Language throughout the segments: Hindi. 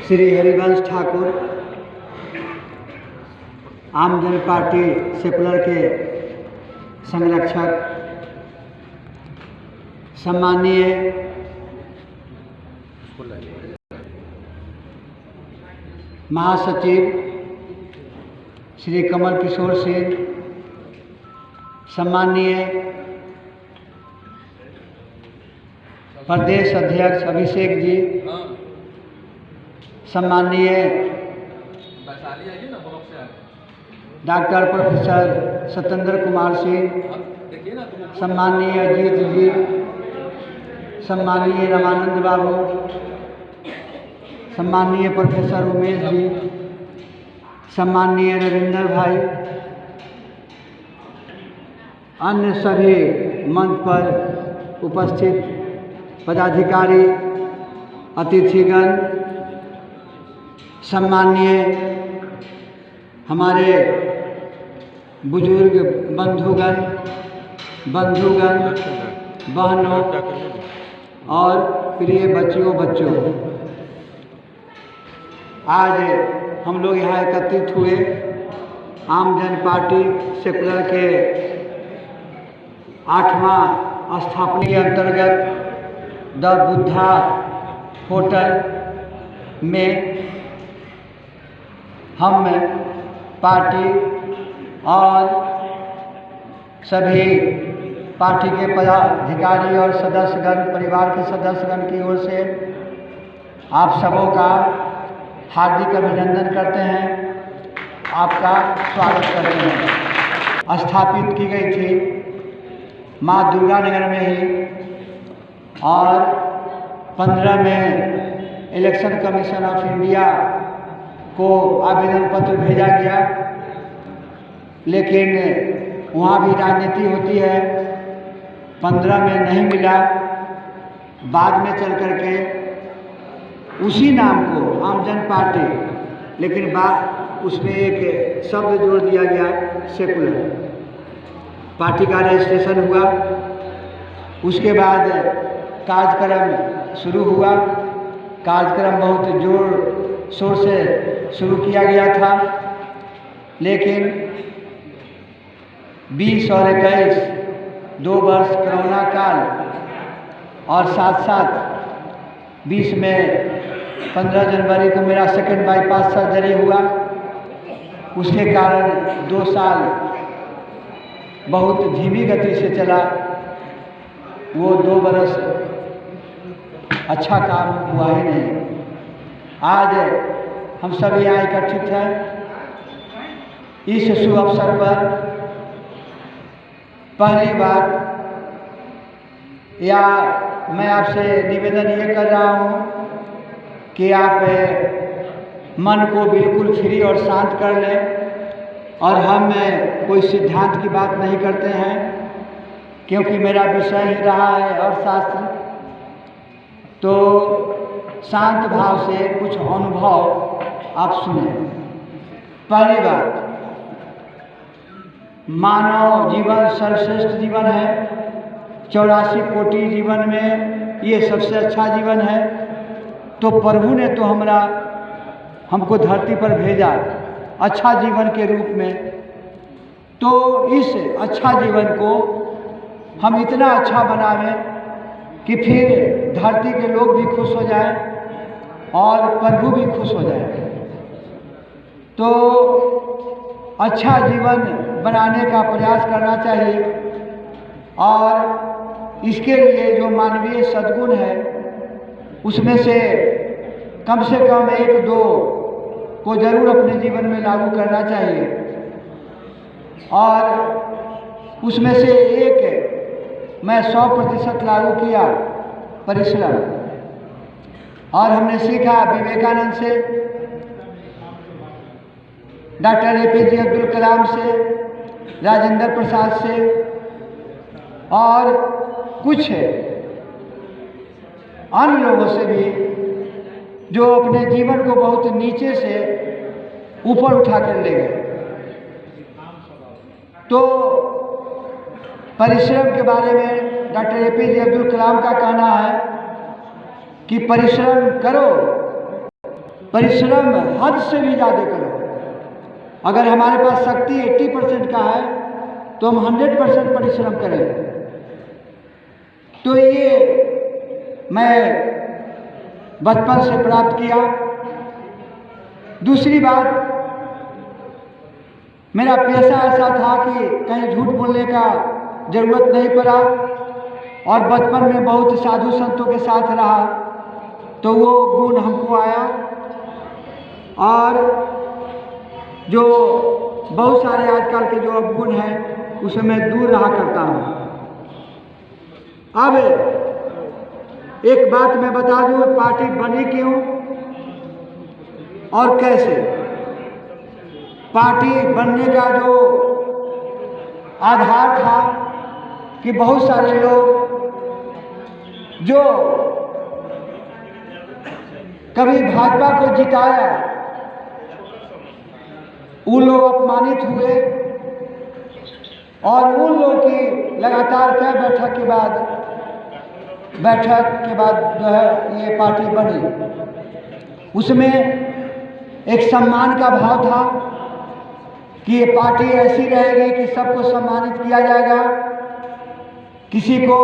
श्री हरिवंश ठाकुर आम जन पार्टी सेकुलर के संरक्षक, सम्माननीय महासचिव श्री कमल किशोर सिंह, सम्माननीय प्रदेश अध्यक्ष अभिषेक जी, सम्माननीय डॉक्टर प्रोफेसर सत्येंद्र कुमार सिंह, सम्माननीय अजीत जी, सम्माननीय रामानंद बाबू, सम्माननीय प्रोफेसर उमेश जी, सम्माननीय रविंदर भाई, अन्य सभी मंच पर उपस्थित पदाधिकारी, अतिथिगण, सम्माननीय हमारे बुजुर्ग बंधुगण, बहनों और प्रिय बच्चों, आज हम लोग यहाँ एकत्रित हुए आम जन पार्टी सेकुलर के 8वां स्थापना के अंतर्गत द बुद्धा होटल में हम पार्टी और सभी पार्टी के पदाधिकारी और सदस्यगण, परिवार के सदस्यगण की ओर से आप सबों का हार्दिक अभिनंदन करते हैं, आपका स्वागत करते हैं। स्थापित की गई थी माँ दुर्गा नगर में ही और 15 में इलेक्शन कमीशन ऑफ इंडिया को आवेदन पत्र भेजा गया, लेकिन वहाँ भी राजनीति होती है। 15 में नहीं मिला, बाद में चल कर के उसी नाम को आम जन पार्टी, लेकिन उसमें एक शब्द जोड़ दिया गया सेकुलर। पार्टी का रजिस्ट्रेशन हुआ, उसके बाद कार्यक्रम शुरू हुआ। कार्यक्रम बहुत जोर शोर से शुरू किया गया था, लेकिन 20 और 21 2 वर्ष कोरोना काल और साथ 20 में 15 जनवरी को मेरा सेकंड बाईपास सर्जरी हुआ। उसके कारण 2 साल बहुत धीमी गति से चला। वो 2 बरस अच्छा काम हुआ ही नहीं। आज हम सब यहाँ इकट्ठित हैं इस शुभ अवसर पर। पहली बात या मैं आपसे निवेदन ये कर रहा हूँ कि आप मन को बिल्कुल फ्री और शांत कर लें। और हम कोई सिद्धांत की बात नहीं करते हैं, क्योंकि मेरा विषय ही रहा है और शास्त्र। तो शांत भाव से कुछ अनुभव आप सुने। पहली बात, मानव जीवन सर्वश्रेष्ठ जीवन है। 84 कोटि जीवन में ये सबसे अच्छा जीवन है। तो प्रभु ने तो हमको धरती पर भेजा अच्छा जीवन के रूप में। तो इस अच्छा जीवन को हम इतना अच्छा बनावें कि फिर धरती के लोग भी खुश हो जाएं और प्रभु भी खुश हो जाए। तो अच्छा जीवन बनाने का प्रयास करना चाहिए। और इसके लिए जो मानवीय सद्गुण है, उसमें से कम 1-2 को जरूर अपने जीवन में लागू करना चाहिए। और उसमें से एक मैं 100% लागू किया, परिश्रम। और हमने सीखा विवेकानंद से, डॉक्टर APJ अब्दुल कलाम से, राजेंद्र प्रसाद से और कुछ अन्य लोगों से भी, जो अपने जीवन को बहुत नीचे से ऊपर उठा कर ले गए। तो परिश्रम के बारे में डॉक्टर APJ अब्दुल कलाम का कहना है कि परिश्रम करो, परिश्रम हद से भी ज़्यादा करो। अगर हमारे पास शक्ति 80% का है तो हम 100% परिश्रम करें। तो ये मैं बचपन से प्राप्त किया। दूसरी बात, मेरा पेशा ऐसा था कि कहीं झूठ बोलने का ज़रूरत नहीं पड़ा, और बचपन में बहुत साधु संतों के साथ रहा तो वो गुण हमको आया। और जो बहुत सारे आजकल के जो अवगुण हैं उसे मैं दूर रहा करता हूँ। अब एक बात मैं बता दूँ, पार्टी बनी क्यों और कैसे। पार्टी बनने का जो आधार था कि बहुत सारे लोग जो कभी भाजपा को जिताया उन लोग अपमानित हुए, और उन लोगों की लगातार कई बैठक के बाद जो है ये पार्टी बनी। उसमें एक सम्मान का भाव था कि ये पार्टी ऐसी रहेगी कि सबको सम्मानित किया जाएगा, किसी को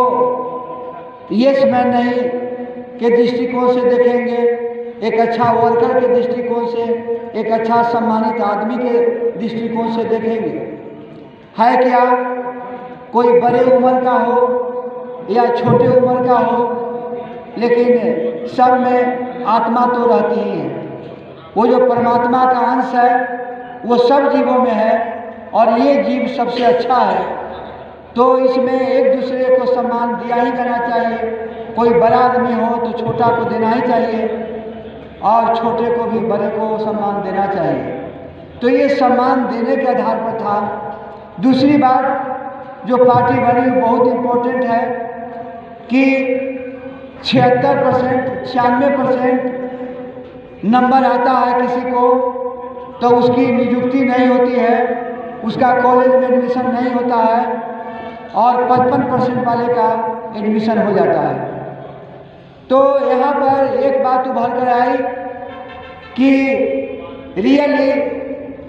यस मैन नहीं के दृष्टिकोण से देखेंगे, एक अच्छा वर्कर के दृष्टिकोण से, एक अच्छा सम्मानित आदमी के दृष्टिकोण से देखेंगे। है क्या कोई बड़े उम्र का हो या छोटे उम्र का हो, लेकिन सब में आत्मा तो रहती ही है। वो जो परमात्मा का अंश है वो सब जीवों में है, और ये जीव सबसे अच्छा है। तो इसमें एक दूसरे को सम्मान दिया ही करना चाहिए। कोई बड़ा आदमी हो तो छोटा को देना ही चाहिए, और छोटे को भी बड़े को सम्मान देना चाहिए। तो ये सम्मान देने के आधार पर था। दूसरी बात जो पार्टी बनी बहुत इम्पोर्टेंट है कि 76% 96% नंबर आता है किसी को तो उसकी नियुक्ति नहीं होती है, उसका कॉलेज में एडमिशन नहीं होता है, और 55% वाले का एडमिशन हो जाता है। तो यहाँ पर एक बात उभर कर आई कि रियली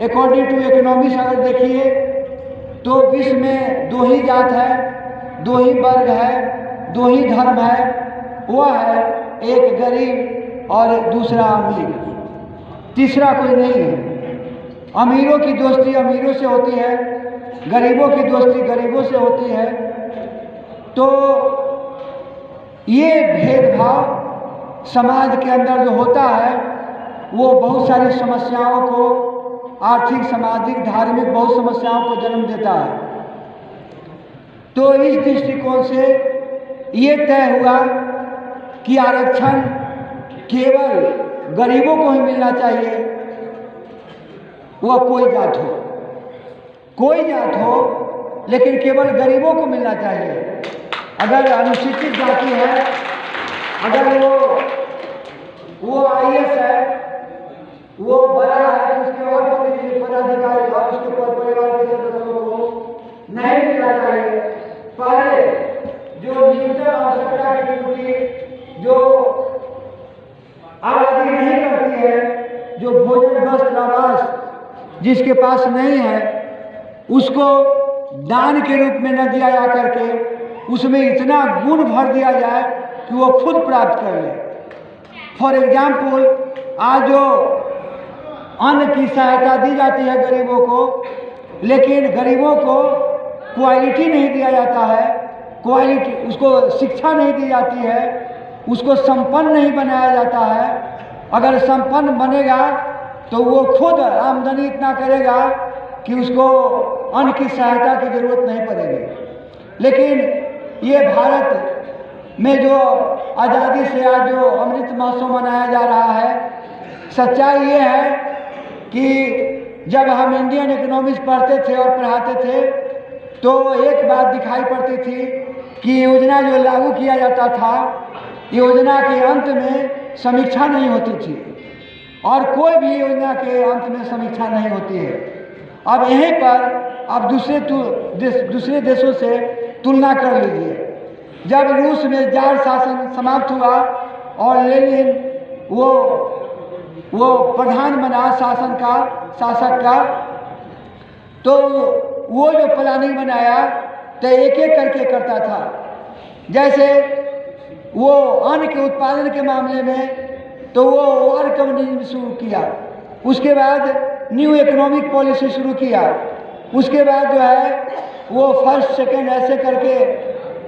अकॉर्डिंग टू इकोनॉमिक्स अगर देखिए तो विश्व में दो ही जात है, दो ही वर्ग है, दो ही धर्म है। वह है एक गरीब और दूसरा अमीर, तीसरा कोई नहीं है। अमीरों की दोस्ती अमीरों से होती है, गरीबों की दोस्ती गरीबों से होती है। तो ये भेदभाव समाज के अंदर जो होता है वो बहुत सारी समस्याओं को, आर्थिक, सामाजिक, धार्मिक बहुत समस्याओं को जन्म देता है। तो इस दृष्टिकोण से ये तय हुआ कि आरक्षण केवल गरीबों को ही मिलना चाहिए, वह कोई जात हो, लेकिन केवल गरीबों को मिलना चाहिए। अगर अनुसूचित जाति है, अगर वो IAS है, वो बड़ा है, तो उसके और पदाधिकारी और उसके परिवार के सदस्यों को नहीं मिलना चाहिए। पहले जो न्यूनतम आवश्यकता की पूर्ति जो आबादी नहीं करती है, जो भोजन वस्त्र आवास जिसके पास नहीं है, उसको दान के रूप में न दिया जा करके उसमें इतना गुण भर दिया जाए कि वो खुद प्राप्त कर ले। फॉर एग्जाम्पल, आज जो अन्न की सहायता दी जाती है गरीबों को, लेकिन गरीबों को क्वालिटी नहीं दिया जाता है, क्वालिटी उसको शिक्षा नहीं दी जाती है, उसको संपन्न नहीं बनाया जाता है। अगर संपन्न बनेगा तो वो खुद आमदनी इतना करेगा कि उसको अन्न की सहायता की जरूरत नहीं पड़ेगी। लेकिन ये भारत में जो आज़ादी से आज जो अमृत महोत्सव मनाया जा रहा है, सच्चाई ये है कि जब हम इंडियन इकोनॉमिक्स पढ़ते थे और पढ़ाते थे तो एक बात दिखाई पड़ती थी कि योजना जो लागू किया जाता था, योजना के अंत में समीक्षा नहीं होती थी, और कोई भी योजना के अंत में समीक्षा नहीं होती है। अब यहीं पर आप दूसरे देशों से तुलना कर लीजिए। जब रूस में जार शासन समाप्त हुआ और लेनिन वो प्रधान बना शासक का, तो वो जो प्लानिंग बनाया तो एक एक करके करता था। जैसे वो अन्न के उत्पादन के मामले में तो वो वर्ल्ड कम्युनिज्म शुरू किया, उसके बाद न्यू इकोनॉमिक पॉलिसी शुरू किया, उसके बाद जो है वो फर्स्ट सेकंड ऐसे करके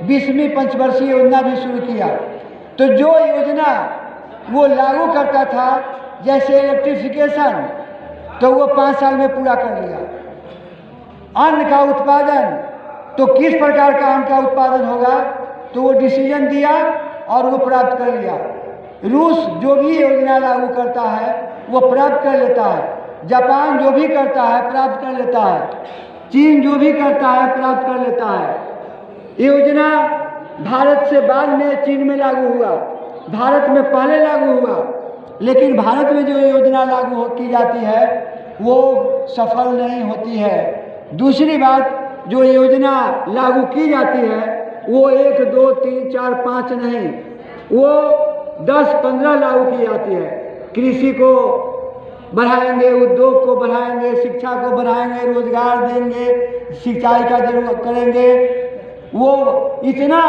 20वीं पंचवर्षीय योजना भी शुरू किया। तो जो योजना वो लागू करता था, जैसे इलेक्ट्रिफिकेशन, तो वो 5 साल में पूरा कर लिया। अन्न का उत्पादन, तो किस प्रकार का अन्न का उत्पादन होगा, तो वो डिसीजन दिया और वो प्राप्त कर लिया। रूस जो भी योजना लागू करता है वो प्राप्त कर लेता है, जापान जो भी करता है प्राप्त कर लेता है, चीन जो भी करता है प्राप्त कर लेता है। योजना भारत से बाद में चीन में लागू हुआ, भारत में पहले लागू हुआ, लेकिन भारत में जो योजना लागू की जाती है वो सफल नहीं होती है। दूसरी बात, जो योजना लागू की जाती है वो 1, 2, 3, 4, 5 नहीं, वो 10, 15 लागू की जाती है। कृषि को बढ़ाएंगे, उद्योग को बढ़ाएंगे, शिक्षा को बढ़ाएंगे, रोजगार देंगे, सिंचाई का जरूरत करेंगे। वो इतना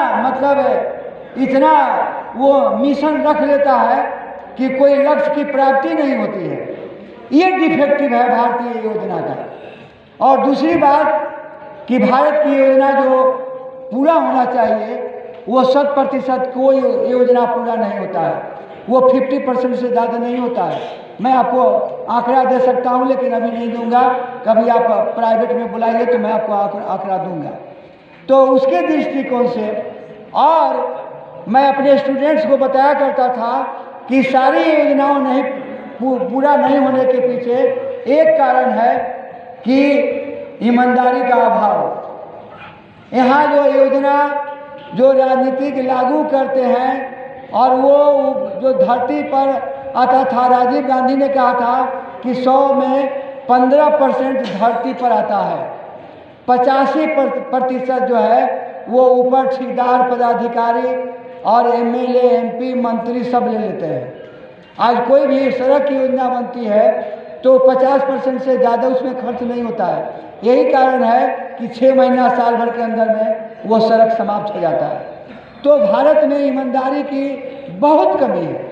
इतना वो मिशन रख लेता है कि कोई लक्ष्य की प्राप्ति नहीं होती है। ये डिफेक्टिव है भारतीय योजना का। और दूसरी बात कि भारत की योजना जो पूरा होना चाहिए वो 100% कोई योजना पूरा नहीं होता है, वो 50% से ज़्यादा नहीं होता है। मैं आपको आंकड़ा दे सकता हूँ लेकिन अभी नहीं दूंगा, कभी आप प्राइवेट में बुलाइए तो मैं आपको आंकड़ा दूंगा। तो उसके दृष्टिकोण से, और मैं अपने स्टूडेंट्स को बताया करता था कि सारी योजनाओं नहीं पूरा नहीं होने के पीछे एक कारण है कि ईमानदारी का अभाव। यहाँ जो योजना जो राजनीतिक लागू करते हैं और वो जो धरती पर आता था, राजीव गांधी ने कहा था कि 100 में 15% धरती पर आता है, 85% जो है वो ऊपर ठेकेदार, पदाधिकारी और एमएलए, एमपी, मंत्री सब ले लेते हैं। आज कोई भी सड़क की योजना बनती है तो 50% से ज़्यादा उसमें खर्च नहीं होता है। यही कारण है कि 6 महीना साल भर के अंदर में वो सड़क समाप्त हो जाता है। तो भारत में ईमानदारी की बहुत कमी है,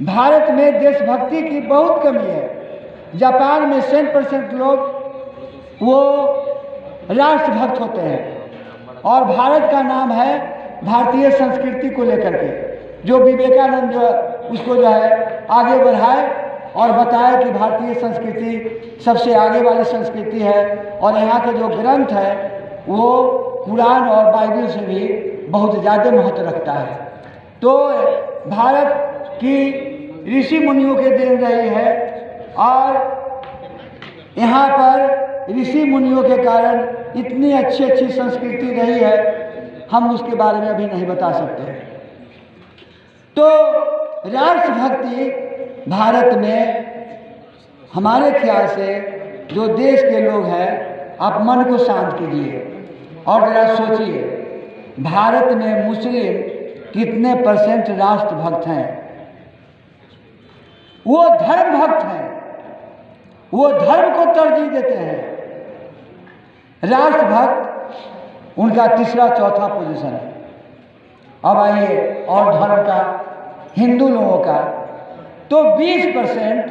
भारत में देशभक्ति की बहुत कमी है। जापान में 100% लोग वो राष्ट्रभक्त होते हैं और भारत का नाम है भारतीय संस्कृति को लेकर के, जो विवेकानंद जो उसको जो है आगे बढ़ाए और बताया कि भारतीय संस्कृति सबसे आगे वाली संस्कृति है और यहाँ के जो ग्रंथ है वो कुरान और बाइबल से भी बहुत ज़्यादा महत्व रखता है। तो भारत की ऋषि मुनियों के देन रही है और यहाँ पर ऋषि मुनियों के कारण इतनी अच्छी संस्कृति रही है, हम उसके बारे में अभी नहीं बता सकते। तो राष्ट्रभक्ति भारत में हमारे ख्याल से जो देश के लोग हैं, आप मन को शांत कीजिए और जरा सोचिए, भारत में मुस्लिम कितने % राष्ट्रभक्त हैं? वो धर्म भक्त हैं, वो धर्म को तरजीह देते हैं। राष्ट्रभक्त उनका तीसरा चौथा पोजीशन है। अब आइए और धर्म का, हिंदू लोगों का तो 20%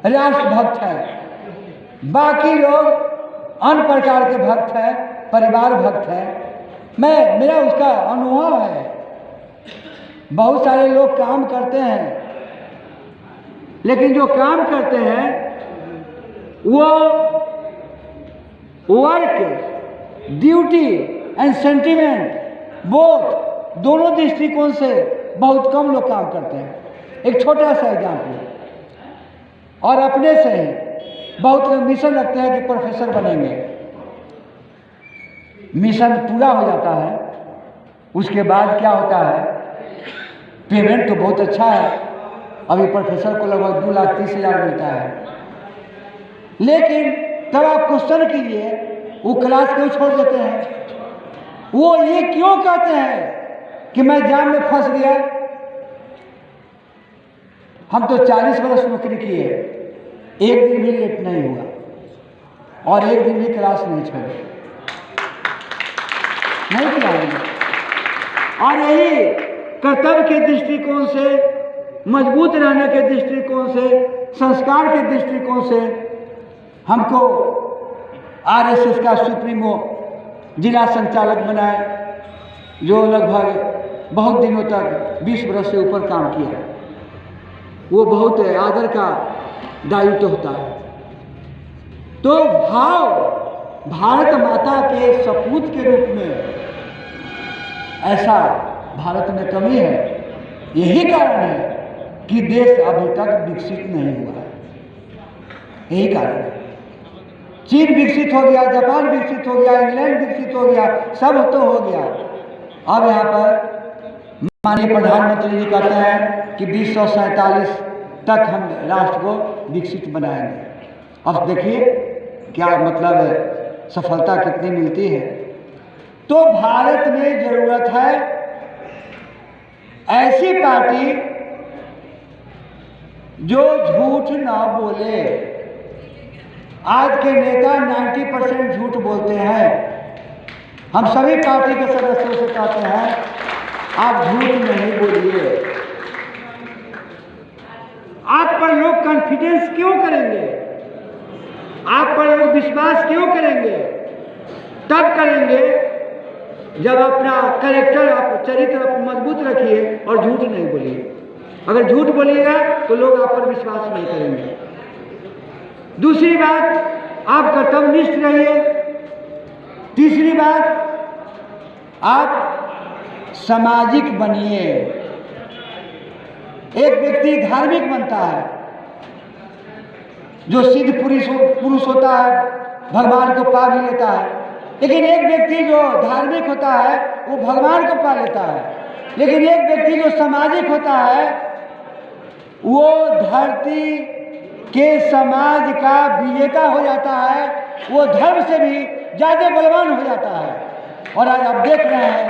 राष्ट्रभक्त हैं, बाकी लोग अन्य प्रकार के भक्त हैं, परिवार भक्त हैं। मेरा उसका अनुभव है। बहुत सारे लोग काम करते हैं, लेकिन जो काम करते हैं वो work, duty and sentiment both, दोनों दृष्टिकोण से बहुत कम लोग काम करते हैं। एक छोटा सा एग्जाम्पल, और अपने से ही बहुत लोग मिशन रखते हैं कि प्रोफेसर बनेंगे। मिशन पूरा हो जाता है, उसके बाद क्या होता है, पेमेंट तो बहुत अच्छा है, अभी प्रोफेसर को लगभग 2,30,000 मिलता है, लेकिन तब आप क्वेश्चन कीजिए वो क्लास क्यों छोड़ देते हैं? वो ये क्यों कहते हैं कि मैं जाम में फंस गया, हम तो 40 वर्ष नौकरी किए, एक दिन भी लेट नहीं हुआ और एक दिन भी क्लास नहीं छोड़े, नहीं खिलाएंगे। और यही कर्तव्य के दृष्टिकोण से, मजबूत रहने के दृष्टिकोण से, संस्कार के दृष्टिकोण से हमको आरएसएस का सुप्रीमो जिला संचालक बनाए, जो लगभग बहुत दिनों तक 20 वर्ष से ऊपर काम किया। वो बहुत आदर का दायित्व होता है। तो भाव भारत माता के सपूत के रूप में ऐसा भारत में कमी है। यही कारण है कि देश अभी तक विकसित नहीं हुआ है। यही कारण है। चीन विकसित हो गया, जापान विकसित हो गया, इंग्लैंड विकसित हो गया, सब तो हो गया। अब यहाँ पर माननीय प्रधानमंत्री जी कहते हैं कि 2047 तक हम राष्ट्र को विकसित बनाएंगे। अब देखिए क्या मतलब है, सफलता कितनी मिलती है। तो भारत में जरूरत है ऐसी पार्टी जो झूठ ना बोले। आज के नेता 90% झूठ बोलते हैं। हम सभी पार्टी के सदस्यों से कहते हैं आप झूठ नहीं बोलिए। आप पर लोग कॉन्फिडेंस क्यों करेंगे, आप पर लोग विश्वास क्यों करेंगे? तब करेंगे जब अपना कैरेक्टर, आप चरित्र आप मजबूत रखिए और झूठ नहीं बोलिए। अगर झूठ बोलिएगा तो लोग आप पर विश्वास नहीं करेंगे। दूसरी बात, आप कर्तव्यनिष्ठ रहिए। तीसरी बात, आप सामाजिक बनिए। एक व्यक्ति धार्मिक बनता है, जो सिद्ध पुरुष होता है, भगवान को पा भी लेता है। लेकिन एक व्यक्ति जो धार्मिक होता है वो भगवान को पा लेता है। लेकिन एक व्यक्ति जो सामाजिक होता है वो धरती के समाज का विजेता हो जाता है, वो धर्म से भी ज़्यादा बलवान हो जाता है। और आज आप देख रहे हैं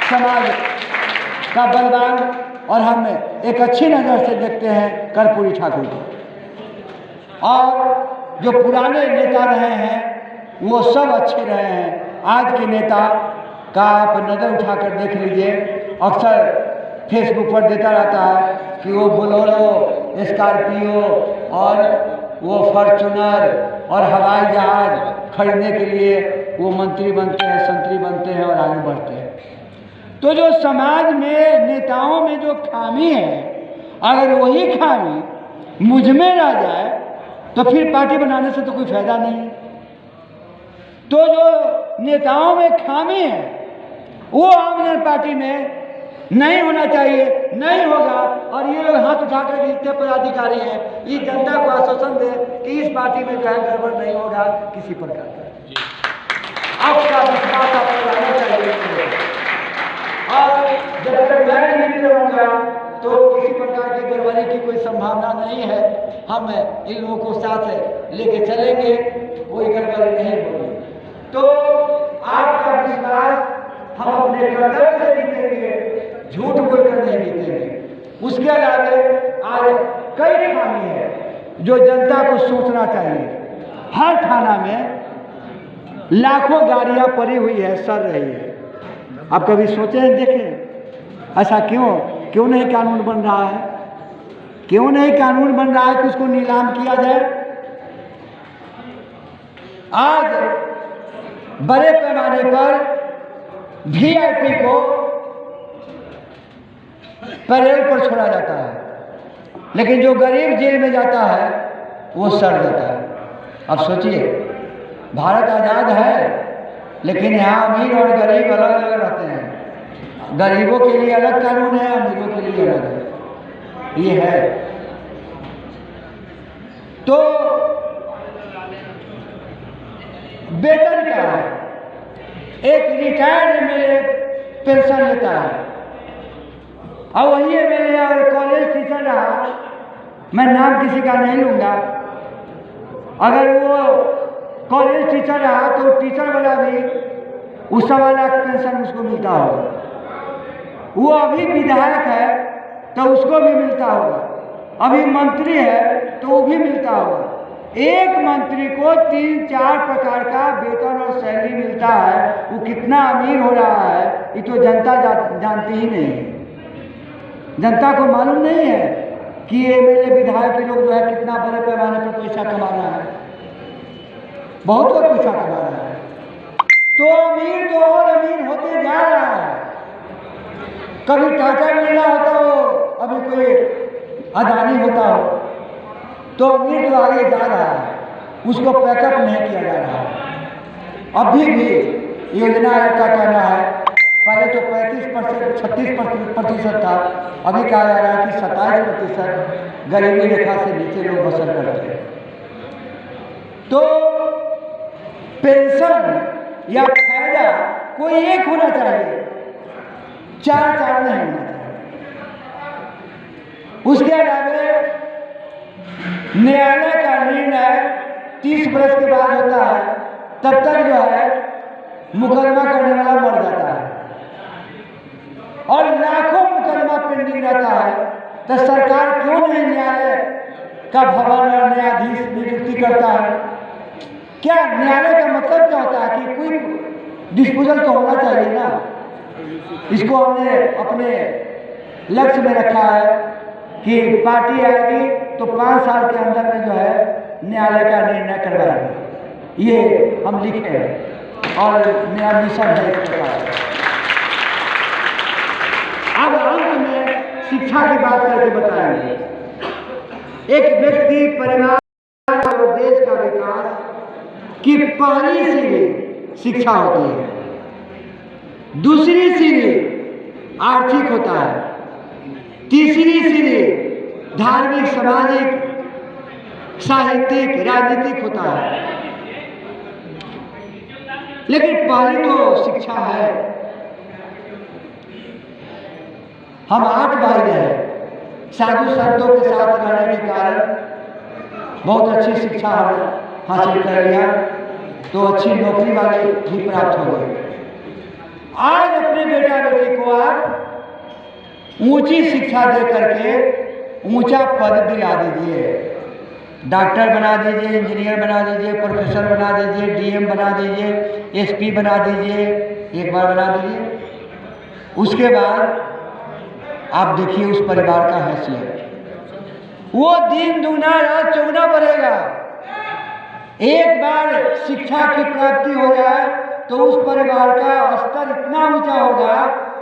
समाज का बलवान, और हम एक अच्छी नज़र से देखते हैं कर्पूरी ठाकुर को। और जो पुराने नेता रहे हैं वो सब अच्छे रहे हैं। आज के नेता का आप नज़र उठाकर देख लीजिए, अक्सर फेसबुक पर देता रहता है कि वो बोलेरो, स्कॉर्पियो और वो फॉर्च्यूनर और हवाई जहाज खरीदने के लिए वो मंत्री बनते हैं, संतरी बनते हैं और आगे बढ़ते हैं। तो जो समाज में नेताओं में जो खामी है, अगर वही खामी मुझ में रह जाए तो फिर पार्टी बनाने से तो कोई फायदा नहीं है। तो जो नेताओं में खामी है वो आम जनता पार्टी में नहीं होना चाहिए, नहीं होगा। और ये लोग हाथ उठाकर जितने पदाधिकारी हैं ये जनता को आश्वासन दे कि इस पार्टी में जो है गड़बड़ नहीं होगा किसी प्रकार का। आपका विश्वास आपको रहना चाहिए। और जब तक मैं नहीं रहूँगा तो किसी प्रकार की गड़बड़ी की कोई संभावना नहीं है। हम इन लोगों को साथ लेके चलेंगे, कोई गड़बड़ी नहीं होगी। तो आपका विश्वास हम अपने कर्तव्य से जीतेंगे, झूठ बोलकर नहीं जीतेंगे। उसके अलावा आज कई खामी है जो जनता को सोचना चाहिए। हर थाना में लाखों गाड़ियां पड़ी हुई है, सड़ रही है। आप कभी सोचे हैं, देखें ऐसा क्यों नहीं कानून बन रहा है? क्यों नहीं कानून बन रहा है कि उसको नीलाम किया जाए? आज बड़े पैमाने पर वीआईपी को पैरोल पर छोड़ा जाता है, लेकिन जो गरीब जेल में जाता है वो सड़ जाता है। अब सोचिए, भारत आज़ाद है लेकिन यहाँ अमीर और गरीब अलग अलग रहते हैं। गरीबों के लिए अलग कानून है, अमीरों के लिए अलग है। ये है। तो वेतन क्या है? एक रिटायर्ड एमएलए पेंशन लेता है और वही एमएलए अगर कॉलेज टीचर रहा, मैं नाम किसी का नहीं लूँगा, अगर वो कॉलेज टीचर रहा तो टीचर वाला भी उस 1.25 लाख पेंशन उसको मिलता होगा। वो अभी विधायक है तो उसको भी मिलता होगा। अभी मंत्री है तो वो भी मिलता होगा। एक मंत्री को 3-4 प्रकार का वेतन और सैलरी मिलता है, वो कितना अमीर हो रहा है ये तो जनता जानती ही नहीं है। जनता को मालूम नहीं है कि ये एमएलए विधायक के लोग जो है कितना बड़े पैमाने पर पैसा कमा रहा है, बहुत लोग पैसा कमा रहा है। तो अमीर तो और अमीर होते जा रहा है। कभी टाटा बिरला होता हो, अभी कोई अदानी होता हो, तो अमीर तो आगे जा रहा है, उसको पैकअप नहीं किया जा रहा है। अभी भी योजना आयोग का कहना है, पहले तो 35% 36% था, अभी कहा जा रहा है कि 27% गरीबी रेखा से नीचे लोग बसर करते हैं। तो पेंशन या फायदा कोई एक होना चाहिए, 4 नहीं होना चाहिए। उसके अलावा न्यायालय का निर्णय 30 वर्ष के बाद होता है, तब तक जो है मुकदमा करने वाला मर जाता है और लाखों मुकदमा पेंडिंग रहता है। तो सरकार क्यों नहीं न्यायालय का भवन और न्यायाधीश नियुक्ति करता है? क्या न्यायालय का मतलब क्या होता है कि कोई डिस्पोजल तो होना चाहिए ना। इसको हमने अपने लक्ष्य में रखा है कि पार्टी आएगी तो 5 साल के अंदर में जो है न्यायालय का निर्णय करवाएगी, ये हम लिखे हैं और नया मिशन है इस प्रकार। अब अंत में शिक्षा की बात करके बताएंगे। एक व्यक्ति, परिवार और देश का विकास की पहली सीढ़ी शिक्षा होती है, दूसरी सीढ़ी आर्थिक होता है, तीसरी सीढ़ी धार्मिक, सामाजिक, साहित्यिक, राजनीतिक होता है। लेकिन पहली तो शिक्षा है। हम 8 भाई हैं, साधु संतों के साथ रहने के कारण बहुत अच्छी शिक्षा हमने हासिल कर लिया, तो अच्छी नौकरी वाली भी प्राप्त हो गई। आज अपने बेटा बेटी को आप ऊंची शिक्षा दे करके ऊंचा पद दिला दीजिए, डॉक्टर बना दीजिए, इंजीनियर बना दीजिए, प्रोफेसर बना दीजिए, डीएम बना दीजिए, एसपी बना दीजिए, एक बार बना दीजिए। उसके बाद आप देखिए उस परिवार का हैसियत, वो दिन दुगना रात चौगुना बढ़ेगा। एक बार शिक्षा की प्राप्ति हो जाए तो उस परिवार का स्तर इतना ऊंचा होगा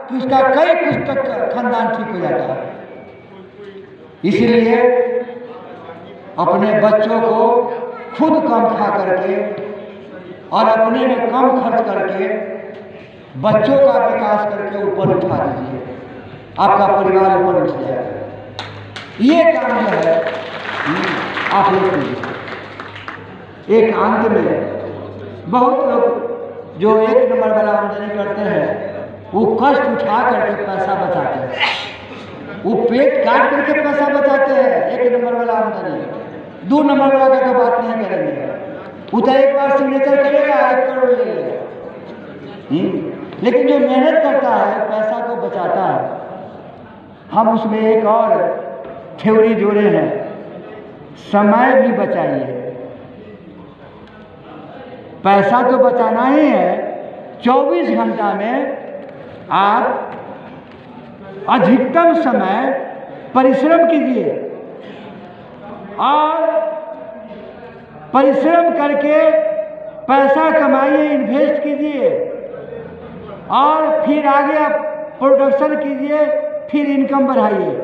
कि उसका कई पुस्तक का खानदान ठीक हो जाता है। इसलिए अपने बच्चों को खुद कम खा करके और अपने में कम खर्च करके बच्चों का विकास करके ऊपर उठा दीजिए, आपका परिवार ऊपर उठ जाएगा। ये काम जो है आप लोग कीजिए। एक अंत में बहुत लोग जो 1 नंबर वाला आमदनी करते हैं वो कष्ट उठा करके पैसा बचाते हैं, वो पेट काट करके पैसा बचाते हैं। 1 नंबर वाला आमदनी, 2 नंबर वाला का तो बात नहीं करेंगे, वो तो एक बार सिग्नेचर करेगा 1 करोड़ ले लेगा। लेकिन जो मेहनत करता है, पैसा को बचाता है, हम उसमें एक और थ्योरी जोड़े हैं, समय भी बचाइए। पैसा तो बचाना ही है, 24 घंटा में आप अधिकतम समय परिश्रम कीजिए और परिश्रम करके पैसा कमाइए, इन्वेस्ट कीजिए और फिर आगे आप प्रोडक्शन कीजिए, फिर इनकम बढ़ाइए।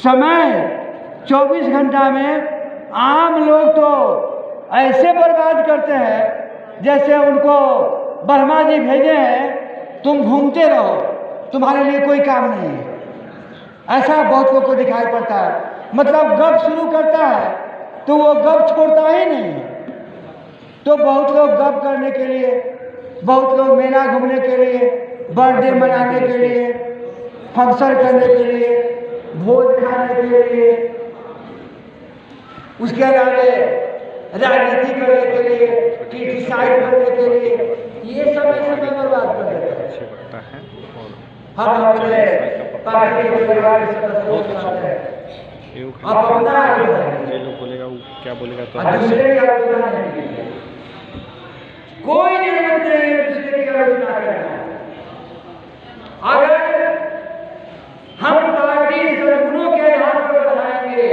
समय 24 घंटा में आम लोग तो ऐसे बर्बाद करते हैं जैसे उनको ब्रह्मा जी भेजे हैं, तुम घूमते रहो, तुम्हारे लिए कोई काम नहीं है। ऐसा बहुत लोग को दिखाई पड़ता है। मतलब गप शुरू करता है तो वो गप छोड़ता ही नहीं है। तो बहुत लोग गप करने के लिए, बहुत लोग मेला घूमने के लिए, बर्थडे मनाने के लिए, फंक्शन करने के लिए, भोज खाने के लिए, उसके अलावा राजनीति करने के लिए, क्रिटिसाइज करने के लिए, ये समय बर्बाद कर देता है। हम अपने पार्टी के परिवार के सदस्यों को आप अपना आगे बढ़ाइए, लोग बोलेगा वो क्या बोलेगा तो और दूसरे की आलोचना नहीं कीजिए। कोई जरूरत नहीं है दूसरे की आलोचना करना। अगर हम पार्टी सद्गुणों के आधार पर बढ़ाएंगे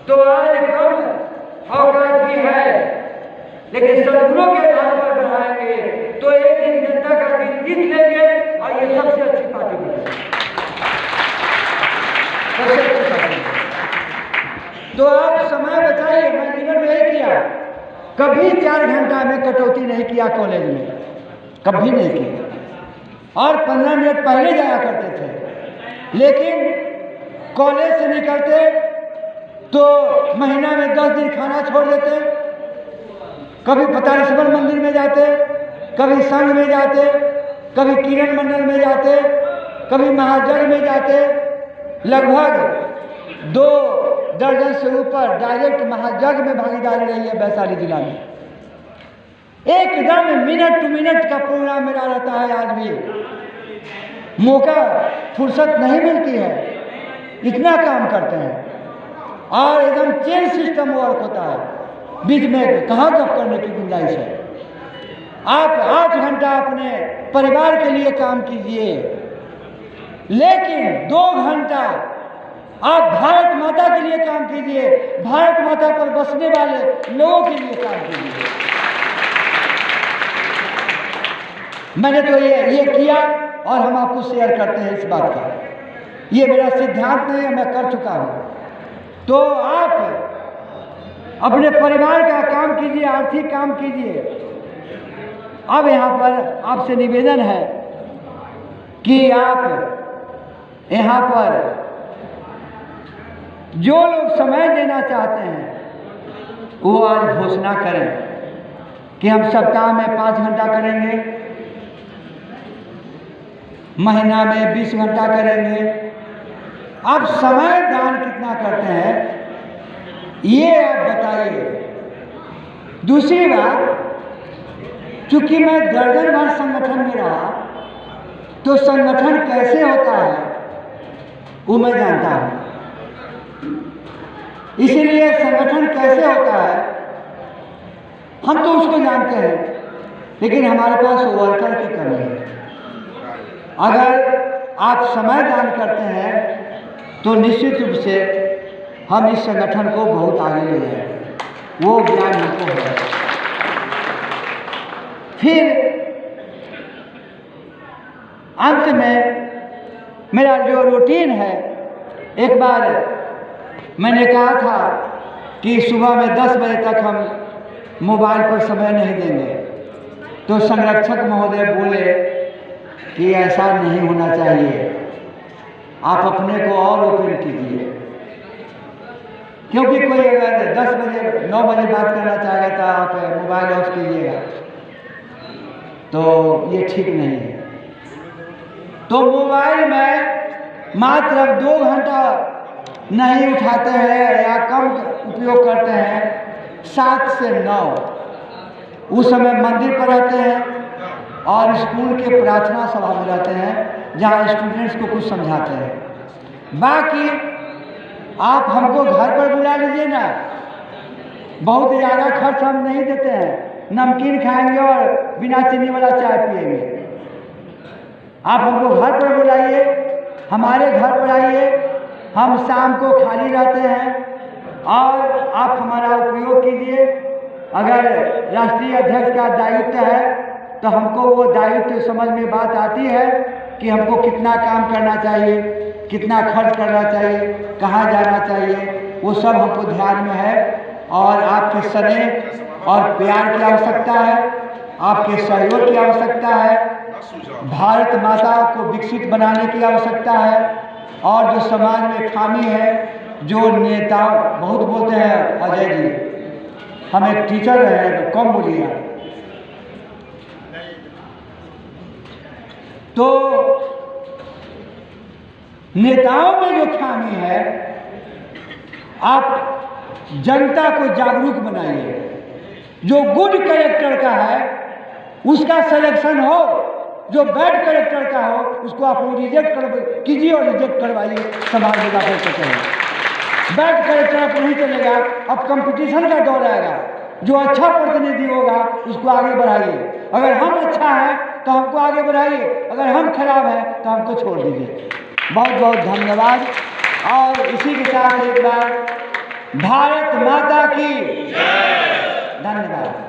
तो आज कम औकात की है, लेकिन सद्गुणों के आधार पर बढ़ाएंगे तो एक दिन जनता का दिल जीत लेंगे और ये सबसे अच्छी पार्टी बनेगी, सबसे अच्छी पार्टी। तो आप समय बचाइए। मैं जीवन में यही किया, कभी 4 घंटा में कटौती नहीं किया कॉलेज में, कभी नहीं किया। और 15 मिनट पहले जाया करते थे, लेकिन कॉलेज से निकलते तो महीना में 10 दिन खाना छोड़ देते, कभी पतारेश्वर मंदिर में जाते, कभी संघ में जाते, कभी किरण मंडल में जाते, कभी महाजग में जाते। लगभग 2 दर्जन से ऊपर डायरेक्ट महाजग में भागीदारी रही है वैशाली जिला में। एकदम मिनट टू मिनट का प्रोग्राम मेरा रहता है। आज भी मौका फुर्सत नहीं मिलती है, इतना काम करते हैं और एकदम चेन सिस्टम वर्क होता है, बीच में कहाँ गप करने की गुंजाइश है। आप 8 घंटा अपने परिवार के लिए काम कीजिए, लेकिन 2 घंटा आप भारत माता के लिए काम कीजिए, भारत माता पर बसने वाले लोगों के लिए काम कीजिए। मैंने तो ये किया और हम आपको शेयर करते हैं इस बात का। ये मेरा सिद्धांत नहीं है, मैं कर चुका हूँ। तो आप अपने परिवार का काम कीजिए, आर्थिक काम कीजिए। अब यहाँ पर आपसे निवेदन है कि आप यहाँ पर जो लोग समय देना चाहते हैं वो आज घोषणा करें कि हम सप्ताह में 5 घंटा करेंगे, महीना में 20 घंटा करेंगे। आप समय दान कितना करते हैं ये आप बताइए। दूसरी बात, चूंकि मैं दर्जन भर संगठन में रहा तो संगठन कैसे होता है वो मैं जानता हूँ, इसीलिए संगठन कैसे होता है हम तो उसको जानते हैं, लेकिन हमारे पास वर्कर की कमी है। अगर आप समय दान करते हैं तो निश्चित रूप से हम इस संगठन को बहुत आगे ले जाएंगे, वो ज्ञान हमको है। फिर अंत में मेरा जो रूटीन है, एक बार मैंने कहा था कि सुबह में 10 बजे तक हम मोबाइल पर समय नहीं देंगे, तो संरक्षक महोदय बोले कि ऐसा नहीं होना चाहिए, आप अपने को और ओपन कीजिए, क्योंकि कोई अगर 10 बजे 9 बजे बात करना चाहेगा तो आप मोबाइल ऑफ कीजिएगा, तो ये ठीक नहीं है। तो मोबाइल में मात्र 2 घंटा नहीं उठाते हैं या कम उपयोग करते हैं, 7 से 9 उस समय मंदिर पर रहते हैं और स्कूल के प्रार्थना सभा में रहते हैं जहाँ स्टूडेंट्स को कुछ समझाते हैं। बाकी आप हमको घर पर बुला लीजिए ना, बहुत ज़्यादा खर्च हम नहीं देते हैं, नमकीन खाएंगे और बिना चीनी वाला चाय पिएंगे। आप हमको घर पर बुलाइए, हमारे घर पर आइए, हम शाम को खाली रहते हैं और आप हमारा उपयोग कीजिए। अगर राष्ट्रीय अध्यक्ष का दायित्व है तो हमको वो दायित्व समझ में बात आती है कि हमको कितना काम करना चाहिए, कितना खर्च करना चाहिए, कहाँ जाना चाहिए, वो सब हमको ध्यान में है। और आपके स्नेह और प्यार की आवश्यकता है, आपके सहयोग की आवश्यकता है, भारत माता को विकसित बनाने की आवश्यकता है। और जो समाज में खामी है, जो नेता बहुत बोलते हैं, अजय जी हम एक टीचर हैं तो कम बोलिए, तो नेताओं में जो खामी है आप जनता को जागरूक बनाइए। जो गुड कैरेक्टर का है उसका सिलेक्शन हो, जो बैड कैरेक्टर का हो उसको आप रिजेक्ट कीजिए और रिजेक्ट करवाइए, समाज में जाकर के करें। बैठ कर तरफ नहीं चलेगा। अब कंपटीशन का दौर आएगा, जो अच्छा प्रतिनिधि होगा उसको आगे बढ़ाइए। अगर हम अच्छा हैं तो हमको आगे बढ़ाइए, अगर हम खराब हैं तो हमको छोड़ दीजिए। बहुत बहुत धन्यवाद। और इसी के साथ एक बार भारत माता की धन्यवाद।